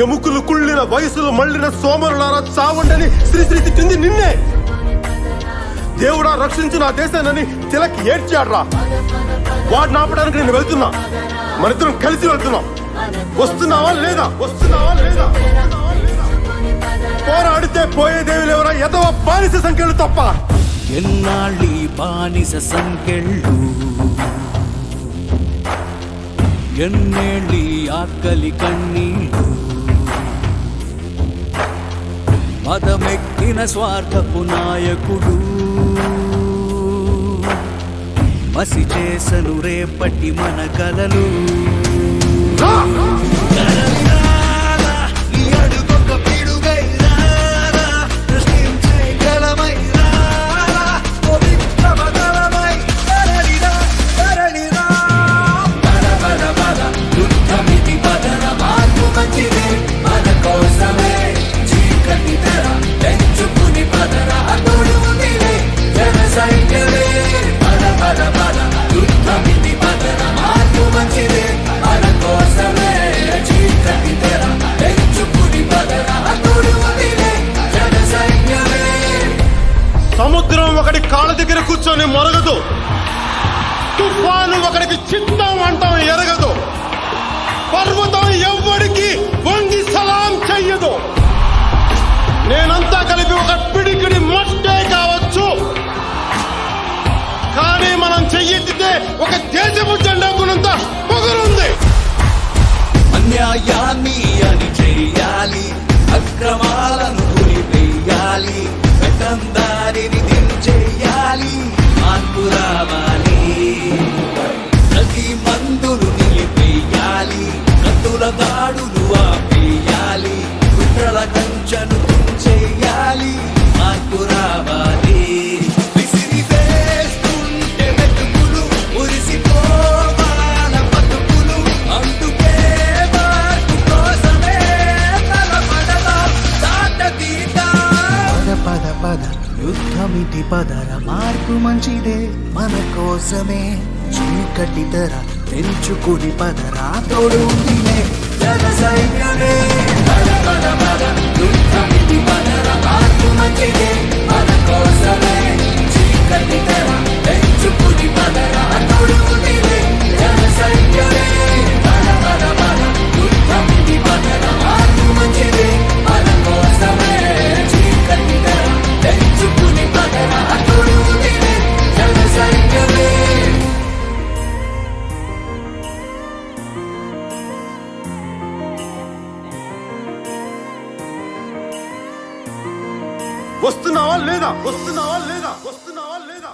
ఎముకలు కుళ్ళిన వయసులు మళ్ళిన సోమరులారా చావండని శ్రీశ్రీ తిట్టింది నిన్నే. దేవుడా రక్షించు నా దేశాన్ని తిలక్ ఏడ్చాడ్రా. వాడిని ఆపడానికి నేను వెళ్తున్నా, మనిద్దరం కలిసి వెళ్తున్నాం. వస్తున్నావా లేదా? వస్తున్నావా లేదా? పోరాడితే పోయేదేవి లేవరా ఎదవ బానిస సంఖ్యలు తప్ప. ఎన్నాళ్ళీ బానిస సంఖ్యలు, ఎన్నేళ్ళీ ఆకలి కన్నీళ్ళు, మదమెక్కిన స్వార్థపు నాయకుడు మసి చేసను రేపటి మన కలలు. సముద్రం ఒకటి కాళ్ళ దగ్గర కూర్చొని మొరగదు, తుఫాను ఒకడికి చిత్తం అంటాం ఎరగదు, పర్వతం ఎవ్వడికి వంగి సలాం చెయ్యదు. నేనంతా కలిపి ఒక పిడికిడి మట్టే కావచ్చు, కానీ మనం చెయ్యెత్తితే ఒక దేశపు జెండా గుణంత పొగరుంది. అన్యాయాన్ని అని చెయ్యాలి, అక్రమాలను వెయ్యాలి, దారిని దించేయాలి, మార్పు రావాలి. ప్రతి మందులు నిలిపేయాలి, కత్తుల దాడులు ఆపేయాలి, కుట్రల కంచెను దించేయాలి, మార్పు రావాలి. విసిరి వేస్తుంటే వెతుకులు ఉరిసిపోవాల బతుకులు, అందుకే మార్పు కోసమే తలపడదా దాట తీతా. పద పద యుద్ధమితి పదర, మార్పు మంచిదే మన కోసమే, చీకటి తెర తెంచుకుని పదరా, తోడు ఉందిలే జన సైన్యమే. పద పద పద యుద్ధమితి పదర, మార్పు మంచిదే మన కోసమే, చీకటి తెర తెంచుకుని పదరా, తోడు ఉందిలే జన సైన్యమే. పద పద పద యుద్ధమితి పదర, మార్పు మంచిదే మన కోసమే, చీకటి తెర తెంచుకుని పదరా, తోడు ఉందిలే జన సైన్యమే. వస్తున్నావా లేదా? వస్తున్నావా లేదా? వస్తున్నావా లేదా?